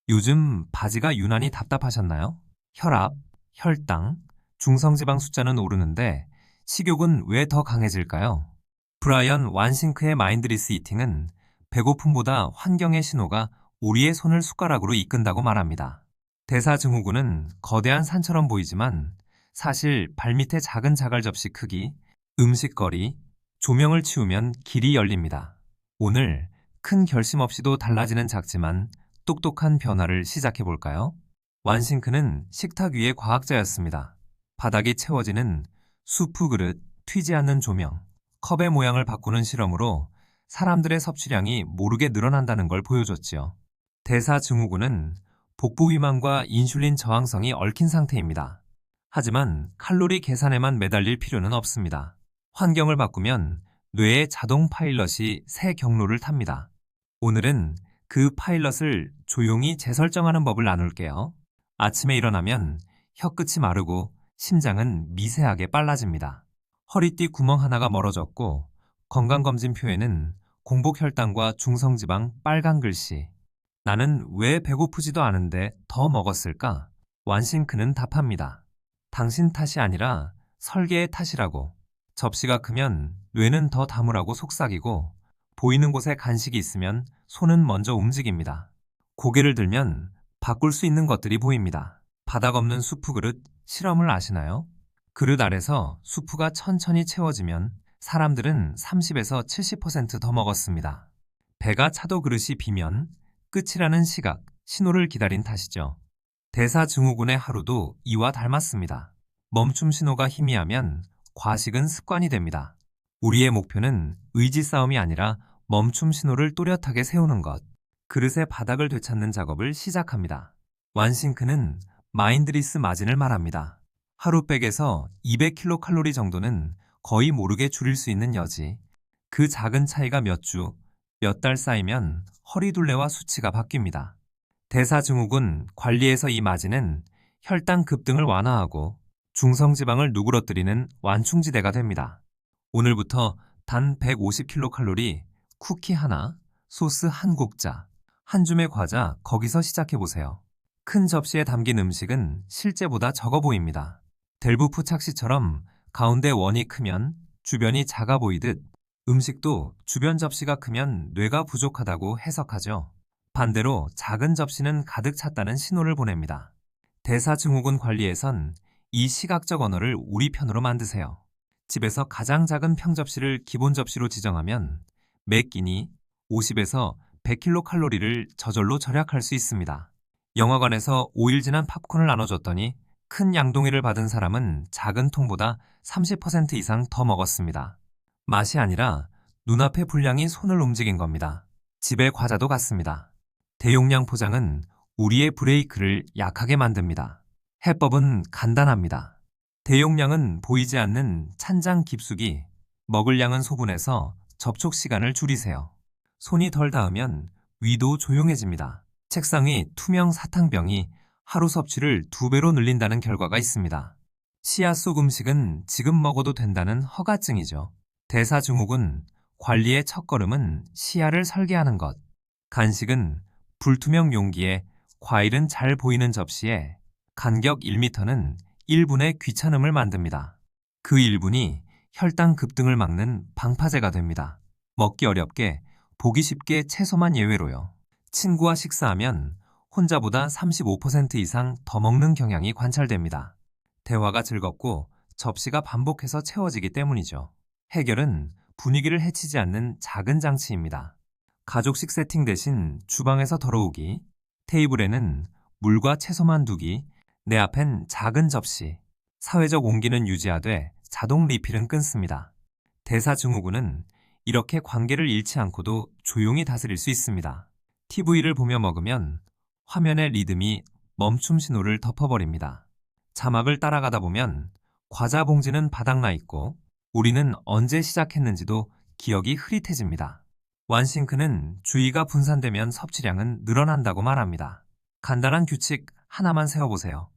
요즘 바지가 유난히 답답하셨나요? 혈압, 혈당, 중성지방 숫자는 오르는데 식욕은 왜 더 강해질까요? 브라이언 완싱크의 마인드리스 이팅은 배고픔보다 환경의 신호가 우리의 손을 숟가락으로 이끈다고 말합니다. 대사증후군은 거대한 산처럼 보이지만 사실 발밑의 작은 자갈 접시 크기, 음식거리, 조명을 치우면 길이 열립니다. 오늘 큰 결심 없이도 달라지는 작지만 똑똑한 변화를 시작해 볼까요? 완싱크는 식탁 위의 과학자였습니다. 바닥이 채워지는 수프 그릇, 튀지 않는 조명, 컵의 모양을 바꾸는 실험으로 사람들의 섭취량이 모르게 늘어난다는 걸 보여줬지요. 대사증후군은 복부 비만과 인슐린 저항성이 얽힌 상태입니다. 하지만 칼로리 계산에만 매달릴 필요는 없습니다. 환경을 바꾸면 뇌의 자동 파일럿이 새 경로를 탑니다. 오늘은 그 파일럿을 조용히 재설정하는 법을 나눌게요. 아침에 일어나면 혀끝이 마르고 심장은 미세하게 빨라집니다. 허리띠 구멍 하나가 멀어졌고 건강검진표에는 공복혈당과 중성지방 빨간 글씨. 나는 왜 배고프지도 않은데 더 먹었을까? 완싱크는 답합니다. 당신 탓이 아니라 설계의 탓이라고. 접시가 크면 뇌는 더 담으라고 속삭이고 보이는 곳에 간식이 있으면 손은 먼저 움직입니다. 고개를 들면 바꿀 수 있는 것들이 보입니다. 바닥 없는 수프 그릇 실험을 아시나요? 그릇 아래서 수프가 천천히 채워지면 사람들은 30에서 70%더 먹었습니다. 배가 차도 그릇이 비면 끝이라는 시각, 신호를 기다린 탓이죠. 대사증후군의 하루도 이와 닮았습니다. 멈춤 신호가 희미하면 과식은 습관이 됩니다. 우리의 목표는 의지 싸움이 아니라 멈춤 신호를 또렷하게 세우는 것. 그릇의 바닥을 되찾는 작업을 시작합니다. 완싱크는 마인드리스 마진을 말합니다. 하루 백에서 200kcal 정도는 거의 모르게 줄일 수 있는 여지. 그 작은 차이가 몇 주, 몇 달 쌓이면 허리둘레와 수치가 바뀝니다. 대사증후군 관리에서 이 마진은 혈당 급등을 완화하고 중성지방을 누그러뜨리는 완충지대가 됩니다. 오늘부터 단 150kcal, 쿠키 하나, 소스 한 국자, 한 줌의 과자 거기서 시작해보세요. 큰 접시에 담긴 음식은 실제보다 적어 보입니다. 델부프 착시처럼 가운데 원이 크면 주변이 작아 보이듯 음식도 주변 접시가 크면 뇌가 부족하다고 해석하죠. 반대로 작은 접시는 가득 찼다는 신호를 보냅니다. 대사증후군 관리에선 이 시각적 언어를 우리 편으로 만드세요. 집에서 가장 작은 평접시를 기본 접시로 지정하면 매 끼니 50에서 100kcal를 저절로 절약할 수 있습니다. 영화관에서 5일 지난 팝콘을 나눠줬더니 큰 양동이를 받은 사람은 작은 통보다 30% 이상 더 먹었습니다. 맛이 아니라 눈앞의 분량이 손을 움직인 겁니다. 집의 과자도 같습니다. 대용량 포장은 우리의 브레이크를 약하게 만듭니다. 해법은 간단합니다. 대용량은 보이지 않는 찬장 깊숙이, 먹을 양은 소분해서 접촉 시간을 줄이세요. 손이 덜 닿으면 위도 조용해집니다. 책상 위 투명 사탕병이 하루 섭취를 2배로 늘린다는 결과가 있습니다. 시야 속 음식은 지금 먹어도 된다는 허가증이죠. 대사증후군 관리의 첫걸음은 시야를 설계하는 것. 간식은 불투명 용기에, 과일은 잘 보이는 접시에, 간격 1m는 1분의 귀찮음을 만듭니다. 그 1분이 혈당 급등을 막는 방파제가 됩니다. 먹기 어렵게, 보기 쉽게 채소만 예외로요. 친구와 식사하면 혼자보다 35% 이상 더 먹는 경향이 관찰됩니다. 대화가 즐겁고 접시가 반복해서 채워지기 때문이죠. 해결은 분위기를 해치지 않는 작은 장치입니다. 가족식 세팅 대신 주방에서 덜어오기, 테이블에는 물과 채소만 두기, 내 앞엔 작은 접시, 사회적 온기는 유지하되 자동 리필은 끊습니다. 대사증후군은 이렇게 관계를 잃지 않고도 조용히 다스릴 수 있습니다. TV를 보며 먹으면 화면의 리듬이 멈춤 신호를 덮어버립니다. 자막을 따라가다 보면 과자 봉지는 바닥나 있고 우리는 언제 시작했는지도 기억이 흐릿해집니다. 완싱크는 주의가 분산되면 섭취량은 늘어난다고 말합니다. 간단한 규칙 하나만 세워보세요.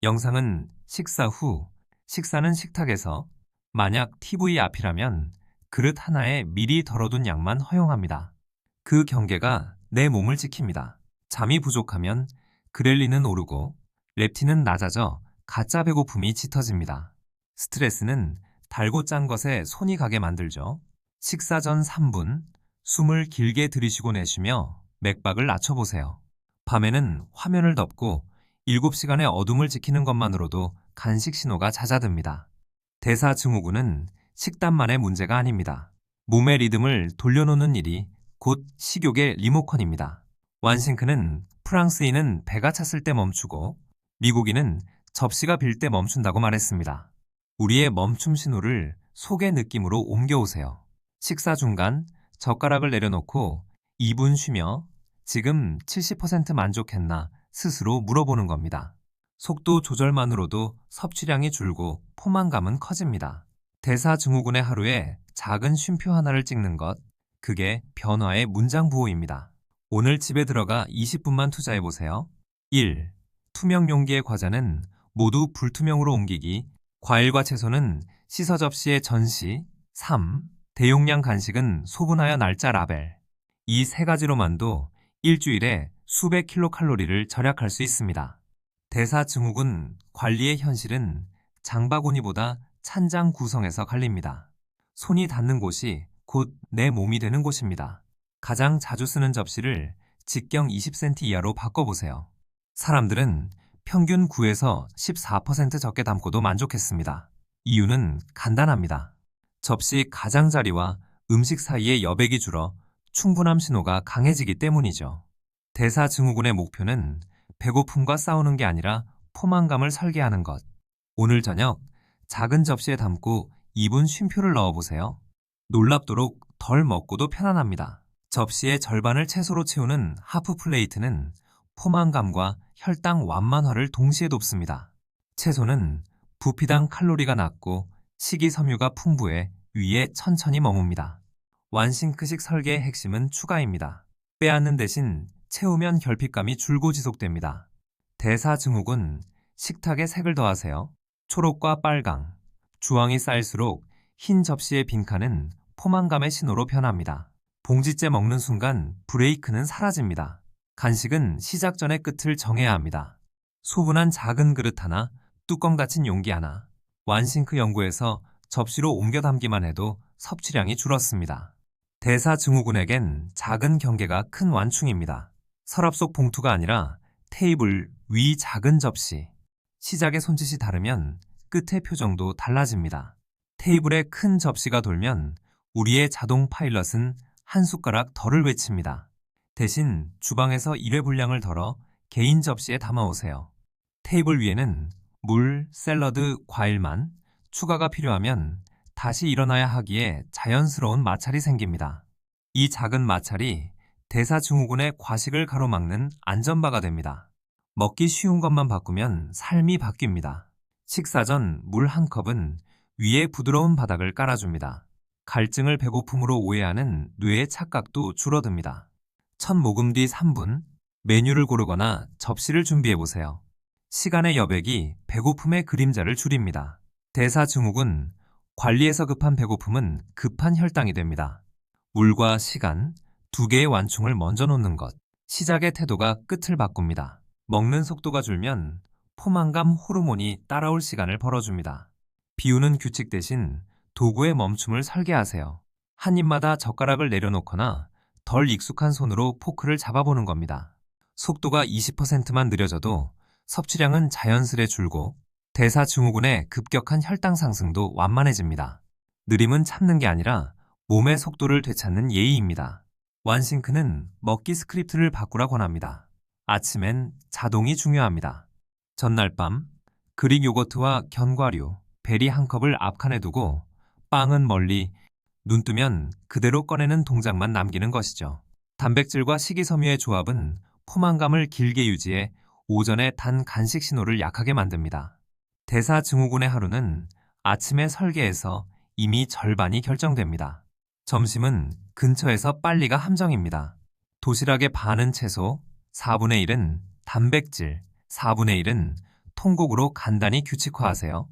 영상은 식사 후, 식사는 식탁에서, 만약 TV 앞이라면 그릇 하나에 미리 덜어둔 양만 허용합니다. 그 경계가 내 몸을 지킵니다. 잠이 부족하면 그렐린은 오르고 렙틴은 낮아져 가짜 배고픔이 짙어집니다. 스트레스는 달고 짠 것에 손이 가게 만들죠. 식사 전 3분 숨을 길게 들이쉬고 내쉬며 맥박을 낮춰보세요. 밤에는 화면을 덮고 7시간의 어둠을 지키는 것만으로도 간식 신호가 잦아듭니다. 대사증후군은 식단만의 문제가 아닙니다. 몸의 리듬을 돌려놓는 일이 곧 식욕의 리모컨입니다. 완싱크는 프랑스인은 배가 찼을 때 멈추고 미국인은 접시가 빌 때 멈춘다고 말했습니다. 우리의 멈춤 신호를 속의 느낌으로 옮겨오세요. 식사 중간 젓가락을 내려놓고 2분 쉬며 지금 70% 만족했나 스스로 물어보는 겁니다. 속도 조절만으로도 섭취량이 줄고 포만감은 커집니다. 대사증후군의 하루에 작은 쉼표 하나를 찍는 것, 그게 변화의 문장 부호입니다. 오늘 집에 들어가 20분만 투자해보세요. 1. 투명 용기의 과자는 모두 불투명으로 옮기기, 과일과 채소는 씻어 접시에 전시. 3. 대용량 간식은 소분하여 날짜 라벨. 이 세 가지로만도 일주일에 수백 킬로칼로리를 절약할 수 있습니다. 대사증후군 관리의 현실은 장바구니보다 찬장 구성에서 갈립니다. 손이 닿는 곳이 곧 내 몸이 되는 곳입니다. 가장 자주 쓰는 접시를 직경 20cm 이하로 바꿔보세요. 사람들은 평균 9에서 14% 적게 담고도 만족했습니다. 이유는 간단합니다. 접시 가장자리와 음식 사이의 여백이 줄어 충분함 신호가 강해지기 때문이죠. 대사증후군의 목표는 배고픔과 싸우는 게 아니라 포만감을 설계하는 것. 오늘 저녁 작은 접시에 담고 2분 쉼표를 넣어보세요. 놀랍도록 덜 먹고도 편안합니다. 접시의 절반을 채소로 채우는 하프 플레이트는 포만감과 혈당 완만화를 동시에 돕습니다. 채소는 부피당 칼로리가 낮고 식이섬유가 풍부해 위에 천천히 머뭅니다. 완싱크식 설계의 핵심은 추가입니다. 빼앗는 대신 채우면 결핍감이 줄고 지속됩니다. 대사증후군, 식탁에 색을 더하세요. 초록과 빨강, 주황이 쌓일수록 흰 접시의 빈칸은 포만감의 신호로 변합니다. 봉지째 먹는 순간 브레이크는 사라집니다. 간식은 시작 전의 끝을 정해야 합니다. 소분한 작은 그릇 하나, 뚜껑 닫힌 용기 하나. 완싱크 연구에서 접시로 옮겨 담기만 해도 섭취량이 줄었습니다. 대사증후군에겐 작은 경계가 큰 완충입니다. 서랍 속 봉투가 아니라 테이블 위 작은 접시. 시작의 손짓이 다르면 끝의 표정도 달라집니다. 테이블에 큰 접시가 돌면 우리의 자동 파일럿은 한 숟가락 덜을 외칩니다. 대신 주방에서 일회 분량을 덜어 개인 접시에 담아오세요. 테이블 위에는 물, 샐러드, 과일만, 추가가 필요하면 다시 일어나야 하기에 자연스러운 마찰이 생깁니다. 이 작은 마찰이 대사증후군의 과식을 가로막는 안전바가 됩니다. 먹기 쉬운 것만 바꾸면 삶이 바뀝니다. 식사 전 물 한 컵은 위에 부드러운 바닥을 깔아줍니다. 갈증을 배고픔으로 오해하는 뇌의 착각도 줄어듭니다. 첫 모금 뒤 3분, 메뉴를 고르거나 접시를 준비해보세요. 시간의 여백이 배고픔의 그림자를 줄입니다. 대사증후군, 관리에서 급한 배고픔은 급한 혈당이 됩니다. 물과 시간, 두 개의 완충을 먼저 놓는 것. 시작의 태도가 끝을 바꿉니다. 먹는 속도가 줄면 포만감 호르몬이 따라올 시간을 벌어줍니다. 비우는 규칙 대신 도구의 멈춤을 설계하세요. 한 입마다 젓가락을 내려놓거나 덜 익숙한 손으로 포크를 잡아보는 겁니다. 속도가 20%만 느려져도 섭취량은 자연스레 줄고 대사증후군의 급격한 혈당 상승도 완만해집니다. 느림은 참는 게 아니라 몸의 속도를 되찾는 예의입니다. 완싱크는 먹기 스크립트를 바꾸라 권합니다. 아침엔 자동이 중요합니다. 전날 밤 그릭 요거트와 견과류, 베리 한 컵을 앞칸에 두고 빵은 멀리, 눈 뜨면 그대로 꺼내는 동작만 남기는 것이죠. 단백질과 식이섬유의 조합은 포만감을 길게 유지해 오전에 단 간식 신호를 약하게 만듭니다. 대사증후군의 하루는 아침에 설계해서 이미 절반이 결정됩니다. 점심은 근처에서 빨리가 함정입니다. 도시락의 반은 채소, 4분의 1은 단백질, 4분의 1은 통곡으로 간단히 규칙화하세요.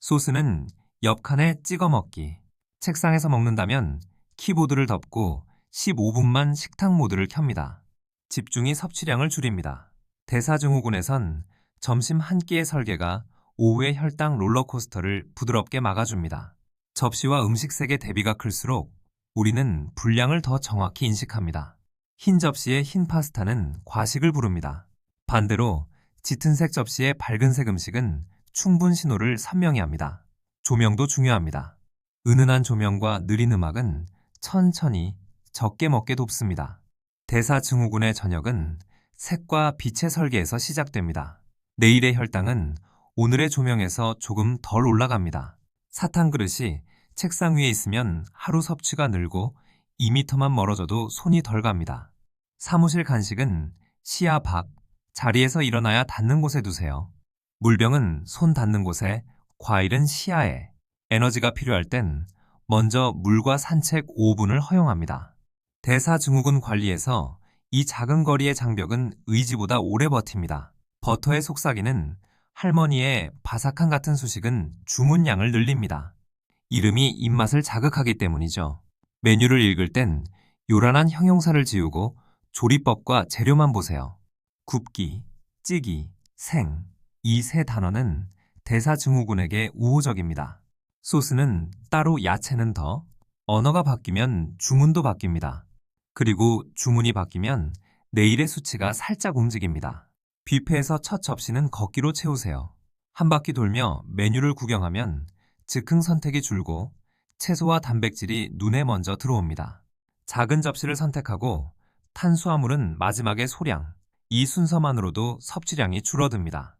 소스는 옆칸에 찍어 먹기. 책상에서 먹는다면 키보드를 덮고 15분만 식탁 모드를 켭니다. 집중이 섭취량을 줄입니다. 대사증후군에선 점심 한 끼의 설계가 오후의 혈당 롤러코스터를 부드럽게 막아줍니다. 접시와 음식색의 대비가 클수록 우리는 분량을 더 정확히 인식합니다. 흰 접시의 흰 파스타는 과식을 부릅니다. 반대로 짙은색 접시의 밝은색 음식은 충분 신호를 선명히 합니다. 조명도 중요합니다. 은은한 조명과 느린 음악은 천천히 적게 먹게 돕습니다. 대사증후군의 저녁은 색과 빛의 설계에서 시작됩니다. 내일의 혈당은 오늘의 조명에서 조금 덜 올라갑니다. 사탕 그릇이 책상 위에 있으면 하루 섭취가 늘고 2m만 멀어져도 손이 덜 갑니다. 사무실 간식은 시야 밖, 자리에서 일어나야 닿는 곳에 두세요. 물병은 손 닿는 곳에, 과일은 시야에. 에너지가 필요할 땐 먼저 물과 산책 5분을 허용합니다. 대사증후군 관리에서 이 작은 거리의 장벽은 의지보다 오래 버팁니다. 버터의 속삭이는 할머니의 바삭한 같은 수식은 주문량을 늘립니다. 이름이 입맛을 자극하기 때문이죠. 메뉴를 읽을 땐 요란한 형용사를 지우고 조리법과 재료만 보세요. 굽기, 찌기, 생, 이 세 단어는 대사증후군에게 우호적입니다. 소스는 따로, 야채는 더. 언어가 바뀌면 주문도 바뀝니다. 그리고 주문이 바뀌면 내일의 수치가 살짝 움직입니다. 뷔페에서 첫 접시는 걷기로 채우세요. 한 바퀴 돌며 메뉴를 구경하면 즉흥 선택이 줄고 채소와 단백질이 눈에 먼저 들어옵니다. 작은 접시를 선택하고 탄수화물은 마지막에 소량, 이 순서만으로도 섭취량이 줄어듭니다.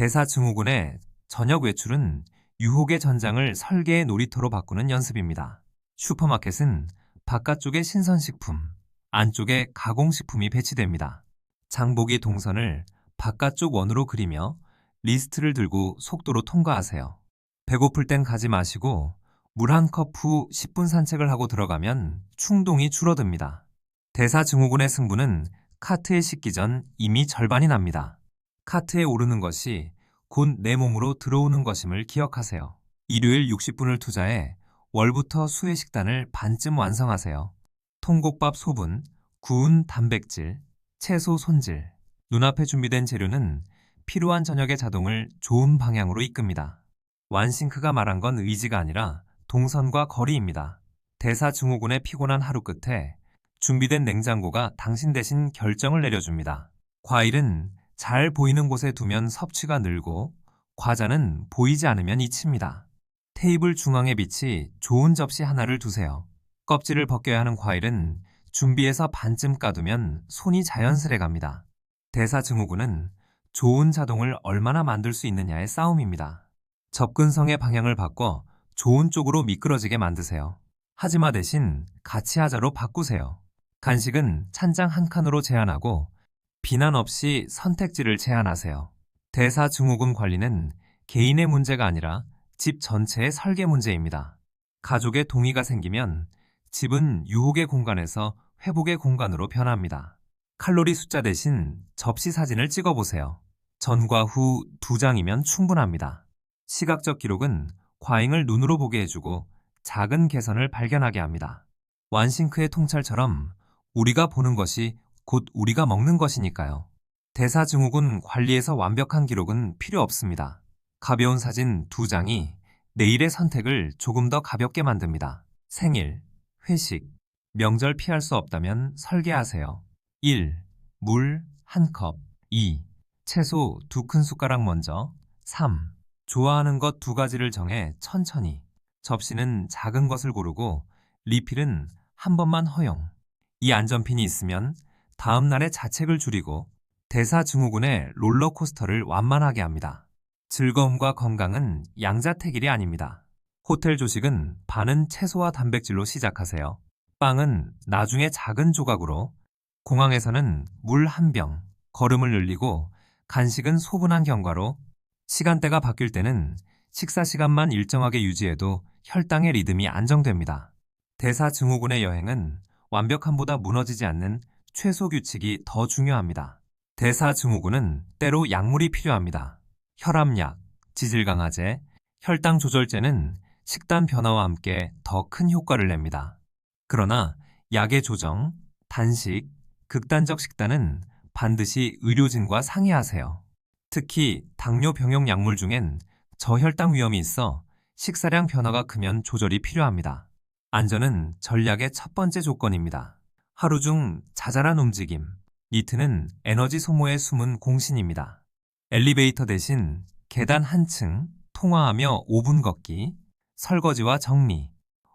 대사증후군의 저녁 외출은 유혹의 전장을 설계의 놀이터로 바꾸는 연습입니다. 슈퍼마켓은 바깥쪽에 신선식품, 안쪽에 가공식품이 배치됩니다. 장보기 동선을 바깥쪽 원으로 그리며 리스트를 들고 속도로 통과하세요. 배고플 땐 가지 마시고 물 한 컵 후 10분 산책을 하고 들어가면 충동이 줄어듭니다. 대사증후군의 승부는 카트에 싣기 전 이미 절반이 납니다. 카트에 오르는 것이 곧 내 몸으로 들어오는 것임을 기억하세요. 일요일 60분을 투자해 월부터 수의 식단을 반쯤 완성하세요. 통곡밥 소분, 구운 단백질, 채소 손질. 눈앞에 준비된 재료는 필요한 저녁의 자동을 좋은 방향으로 이끕니다. 완싱크가 말한 건 의지가 아니라 동선과 거리입니다. 대사증후군의 피곤한 하루 끝에 준비된 냉장고가 당신 대신 결정을 내려줍니다. 과일은 잘 보이는 곳에 두면 섭취가 늘고 과자는 보이지 않으면 잊힙니다. 테이블 중앙에 비치 좋은 접시 하나를 두세요. 껍질을 벗겨야 하는 과일은 준비해서 반쯤 까두면 손이 자연스레 갑니다. 대사증후군은 좋은 자동을 얼마나 만들 수 있느냐의 싸움입니다. 접근성의 방향을 바꿔 좋은 쪽으로 미끄러지게 만드세요. 하지마 대신 같이 하자로 바꾸세요. 간식은 찬장 한 칸으로 제한하고 비난 없이 선택지를 제한하세요. 대사증후군 관리는 개인의 문제가 아니라 집 전체의 설계 문제입니다. 가족의 동의가 생기면 집은 유혹의 공간에서 회복의 공간으로 변합니다. 칼로리 숫자 대신 접시 사진을 찍어보세요. 전과 후 2장이면 충분합니다. 시각적 기록은 과잉을 눈으로 보게 해주고 작은 개선을 발견하게 합니다. 완싱크의 통찰처럼 우리가 보는 것이 곧 우리가 먹는 것이니까요. 대사증후군 관리에서 완벽한 기록은 필요 없습니다. 가벼운 사진 2장이 내일의 선택을 조금 더 가볍게 만듭니다. 생일, 회식, 명절 피할 수 없다면 설계하세요. 1. 물 1컵. 2. 채소 2큰숟가락 먼저. 3. 좋아하는 것 2가지를 정해 천천히. 접시는 작은 것을 고르고 리필은 한 번만 허용. 이 안전핀이 있으면 다음 날의 자책을 줄이고 대사증후군의 롤러코스터를 완만하게 합니다. 즐거움과 건강은 양자택일이 아닙니다. 호텔 조식은 반은 채소와 단백질로 시작하세요. 빵은 나중에 작은 조각으로, 공항에서는 물 1병, 걸음을 늘리고 간식은 소분한 경과로, 시간대가 바뀔 때는 식사 시간만 일정하게 유지해도 혈당의 리듬이 안정됩니다. 대사증후군의 여행은 완벽함보다 무너지지 않는 최소 규칙이 더 중요합니다. 대사증후군은 때로 약물이 필요합니다. 혈압약, 지질 강화제, 혈당 조절제는 식단 변화와 함께 더 큰 효과를 냅니다. 그러나 약의 조정, 단식, 극단적 식단은 반드시 의료진과 상의하세요. 특히 당뇨 병용 약물 중엔 저혈당 위험이 있어 식사량 변화가 크면 조절이 필요합니다. 안전은 전략의 첫 번째 조건입니다. 하루 중 자잘한 움직임, 니트는 에너지 소모의 숨은 공신입니다. 엘리베이터 대신 계단 한층, 통화하며 5분 걷기, 설거지와 정리,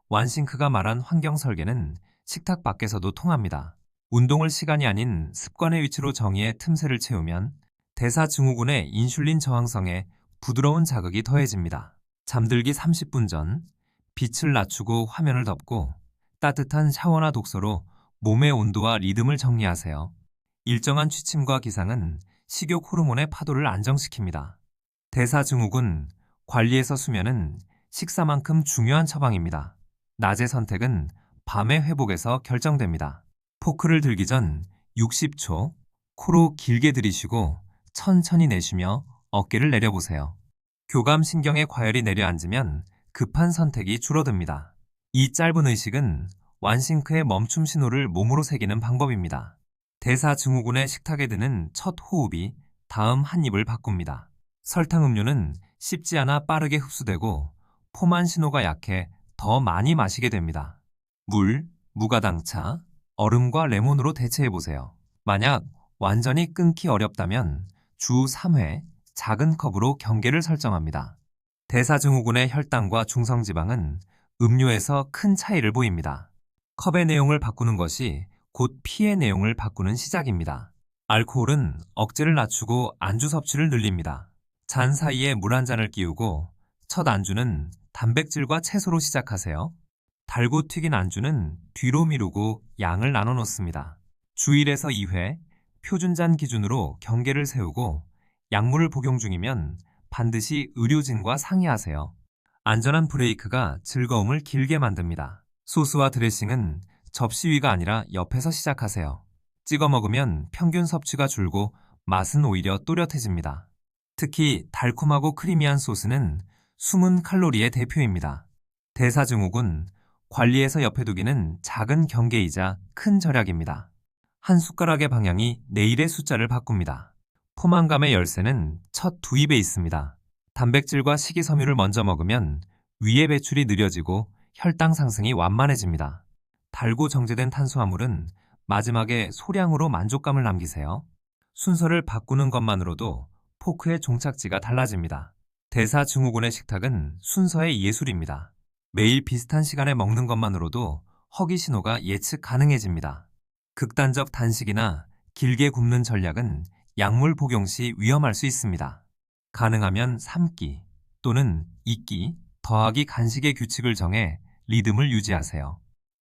완싱크가 말한 환경 설계는 식탁 밖에서도 통합니다. 운동을 시간이 아닌 습관의 위치로 정의해 틈새를 채우면 대사증후군의 인슐린 저항성에 부드러운 자극이 더해집니다. 잠들기 30분 전 빛을 낮추고 화면을 덮고 따뜻한 샤워나 독서로 몸의 온도와 리듬을 정리하세요. 일정한 취침과 기상은 식욕 호르몬의 파도를 안정시킵니다. 대사증후군 관리에서 수면은 식사만큼 중요한 처방입니다. 낮의 선택은 밤의 회복에서 결정됩니다. 포크를 들기 전 60초 코로 길게 들이쉬고 천천히 내쉬며 어깨를 내려보세요. 교감신경의 과열이 내려앉으면 급한 선택이 줄어듭니다. 이 짧은 의식은 완싱크의 멈춤 신호를 몸으로 새기는 방법입니다. 대사증후군의 식탁에 드는 첫 호흡이 다음 한 입을 바꿉니다. 설탕 음료는 씹지 않아 빠르게 흡수되고 포만 신호가 약해 더 많이 마시게 됩니다. 물, 무가당차, 얼음과 레몬으로 대체해보세요. 만약 완전히 끊기 어렵다면 주 3회 작은 컵으로 경계를 설정합니다. 대사증후군의 혈당과 중성지방은 음료에서 큰 차이를 보입니다. 컵의 내용을 바꾸는 것이 곧 피의 내용을 바꾸는 시작입니다. 알코올은 억제를 낮추고 안주 섭취를 늘립니다. 잔 사이에 물 한 잔을 끼우고 첫 안주는 단백질과 채소로 시작하세요. 달고 튀긴 안주는 뒤로 미루고 양을 나눠 놓습니다. 주 1에서 2회 표준잔 기준으로 경계를 세우고 약물을 복용 중이면 반드시 의료진과 상의하세요. 안전한 브레이크가 즐거움을 길게 만듭니다. 소스와 드레싱은 접시 위가 아니라 옆에서 시작하세요. 찍어 먹으면 평균 섭취가 줄고 맛은 오히려 또렷해집니다. 특히 달콤하고 크리미한 소스는 숨은 칼로리의 대표입니다. 대사증후군 관리에서 옆에 두기는 작은 경계이자 큰 절약입니다. 한 숟가락의 방향이 내일의 숫자를 바꿉니다. 포만감의 열쇠는 첫 두 입에 있습니다. 단백질과 식이섬유를 먼저 먹으면 위의 배출이 느려지고 혈당 상승이 완만해집니다. 달고 정제된 탄수화물은 마지막에 소량으로 만족감을 남기세요. 순서를 바꾸는 것만으로도 포크의 종착지가 달라집니다. 대사증후군의 식탁은 순서의 예술입니다. 매일 비슷한 시간에 먹는 것만으로도 허기 신호가 예측 가능해집니다. 극단적 단식이나 길게 굶는 전략은 약물 복용 시 위험할 수 있습니다. 가능하면 3끼 또는 2끼 더하기 간식의 규칙을 정해 리듬을 유지하세요.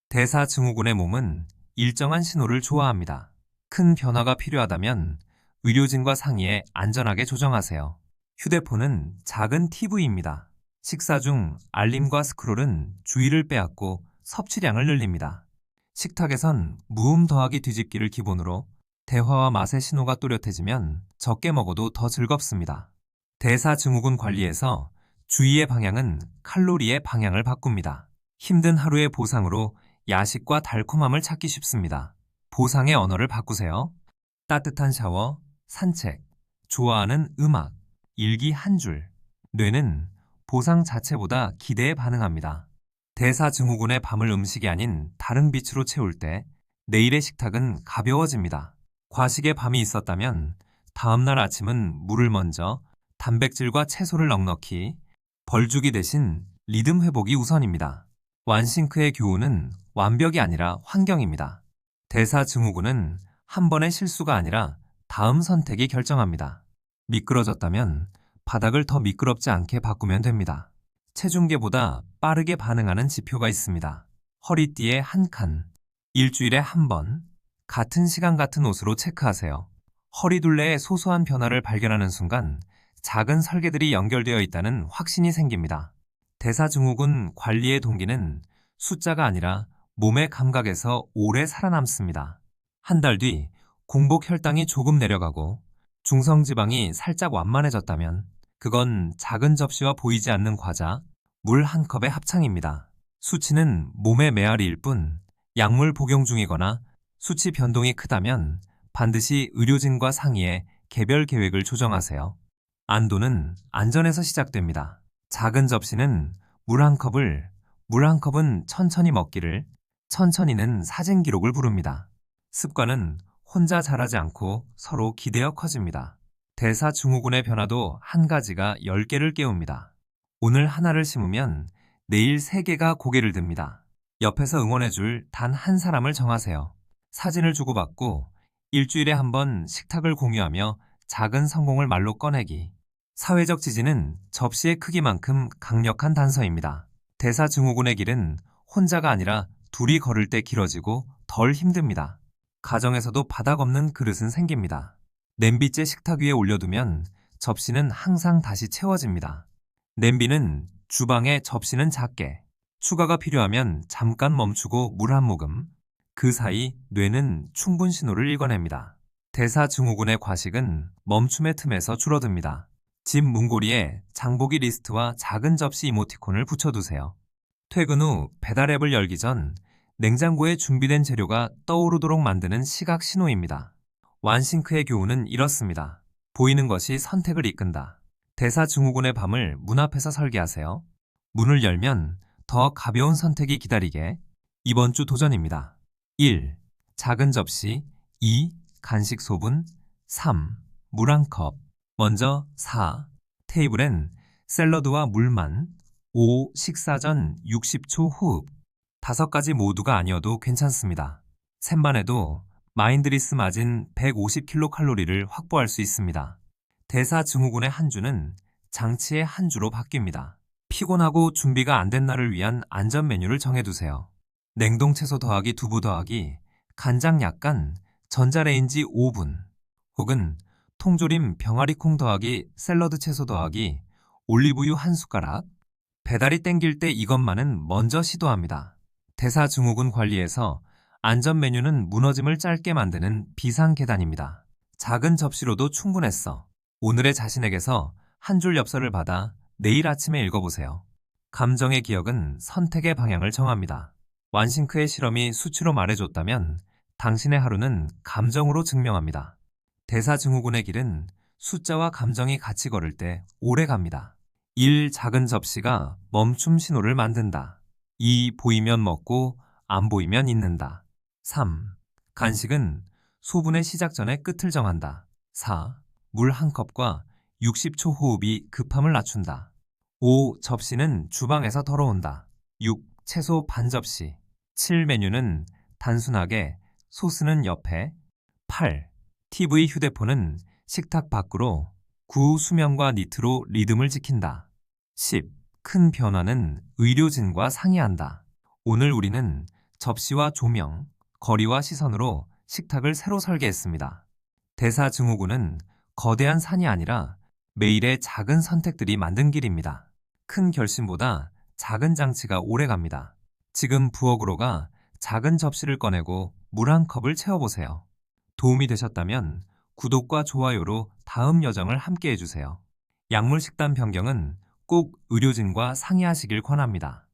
대사증후군의 몸은 일정한 신호를 좋아합니다. 큰 변화가 필요하다면 의료진과 상의해 안전하게 조정하세요. 휴대폰은 작은 TV입니다. 식사 중 알림과 스크롤은 주의를 빼앗고 섭취량을 늘립니다. 식탁에선 무음 더하기 뒤집기를 기본으로 대화와 맛의 신호가 또렷해지면 적게 먹어도 더 즐겁습니다. 대사증후군 관리에서 주의의 방향은 칼로리의 방향을 바꿉니다. 힘든 하루의 보상으로 야식과 달콤함을 찾기 쉽습니다. 보상의 언어를 바꾸세요. 따뜻한 샤워, 산책, 좋아하는 음악, 일기 한 줄. 뇌는 보상 자체보다 기대에 반응합니다. 대사증후군의 밤을 음식이 아닌 다른 빛으로 채울 때 내일의 식탁은 가벼워집니다. 과식의 밤이 있었다면 다음날 아침은 물을 먼저 단백질과 채소를 넉넉히 벌주기 대신 리듬 회복이 우선입니다. 완싱크의 교훈은 완벽이 아니라 환경입니다. 대사증후군은 한 번의 실수가 아니라 다음 선택이 결정합니다. 미끄러졌다면 바닥을 더 미끄럽지 않게 바꾸면 됩니다. 체중계보다 빠르게 반응하는 지표가 있습니다. 허리띠에 한 칸, 일주일에 한 번, 같은 시간 같은 옷으로 체크하세요. 허리둘레의 소소한 변화를 발견하는 순간 작은 설계들이 연결되어 있다는 확신이 생깁니다. 대사증후군 관리의 동기는 숫자가 아니라 몸의 감각에서 오래 살아남습니다. 한 달 뒤 공복 혈당이 조금 내려가고 중성지방이 살짝 완만해졌다면 그건 작은 접시와 보이지 않는 과자, 물 한 컵의 합창입니다. 수치는 몸의 메아리일 뿐 약물 복용 중이거나 수치 변동이 크다면 반드시 의료진과 상의해 개별 계획을 조정하세요. 안도는 안전에서 시작됩니다. 작은 접시는 물 한 컵은 천천히 먹기를, 천천히는 사진 기록을 부릅니다. 습관은 혼자 자라지 않고 서로 기대어 커집니다. 대사증후군의 변화도 한 가지가 10개를 깨웁니다. 오늘 하나를 심으면 내일 3개가 고개를 듭니다. 옆에서 응원해줄 단 한 사람을 정하세요. 사진을 주고받고 일주일에 한 번 식탁을 공유하며 작은 성공을 말로 꺼내기. 사회적 지지는 접시의 크기만큼 강력한 단서입니다. 대사증후군의 길은 혼자가 아니라 둘이 걸을 때 길어지고 덜 힘듭니다. 가정에서도 바닥 없는 그릇은 생깁니다. 냄비째 식탁 위에 올려두면 접시는 항상 다시 채워집니다. 냄비는 주방에, 접시는 작게. 추가가 필요하면 잠깐 멈추고 물 한 모금. 그 사이 뇌는 충분 신호를 읽어냅니다. 대사증후군의 과식은 멈춤의 틈에서 줄어듭니다. 집 문고리에 장보기 리스트와 작은 접시 이모티콘을 붙여두세요. 퇴근 후 배달 앱을 열기 전 냉장고에 준비된 재료가 떠오르도록 만드는 시각 신호입니다. 완싱크의 교훈은 이렇습니다. 보이는 것이 선택을 이끈다. 대사증후군의 밤을 문 앞에서 설계하세요. 문을 열면 더 가벼운 선택이 기다리게. 이번 주 도전입니다. 1. 작은 접시. 2. 간식 소분. 3. 물 한 컵. 먼저 4. 테이블엔 샐러드와 물만. 5. 식사 전 60초 호흡. 5가지 모두가 아니어도 괜찮습니다. 셋만 해도 마인드리스 마진 150kcal 확보할 수 있습니다. 대사증후군의 한 주는 장치의 한 주로 바뀝니다. 피곤하고 준비가 안 된 날을 위한 안전 메뉴를 정해두세요. 냉동 채소 더하기 두부 더하기, 간장 약간, 전자레인지 5분, 혹은 통조림 병아리콩 더하기 샐러드 채소 더하기 올리브유 한 숟가락. 배달이 땡길 때 이것만은 먼저 시도합니다. 대사증후군 관리에서 안전 메뉴는 무너짐을 짧게 만드는 비상 계단입니다. 작은 접시로도 충분했어. 오늘의 자신에게서 한 줄 엽서를 받아 내일 아침에 읽어보세요. 감정의 기억은 선택의 방향을 정합니다. 완싱크의 실험이 수치로 말해줬다면 당신의 하루는 감정으로 증명합니다. 대사증후군의 길은 숫자와 감정이 같이 걸을 때 오래 갑니다. 1. 작은 접시가 멈춤 신호를 만든다. 2. 보이면 먹고 안 보이면 잊는다. 3. 간식은 소분의 시작 전에 끝을 정한다. 4. 물 한 컵과 60초 호흡이 급함을 낮춘다. 5. 접시는 주방에서 더러운다. 6. 채소 반 접시. 7. 메뉴는 단순하게, 소스는 옆에. 8. TV 휴대폰은 식탁 밖으로. 9. 수면과 니트로 리듬을 지킨다. 10. 큰 변화는 의료진과 상의한다. 오늘 우리는 접시와 조명, 거리와 시선으로 식탁을 새로 설계했습니다. 대사증후군은 거대한 산이 아니라 매일의 작은 선택들이 만든 길입니다. 큰 결심보다 작은 장치가 오래 갑니다. 지금 부엌으로 가 작은 접시를 꺼내고 물 한 컵을 채워보세요. 도움이 되셨다면 구독과 좋아요로 다음 여정을 함께 해주세요. 약물 식단 변경은 꼭 의료진과 상의하시길 권합니다.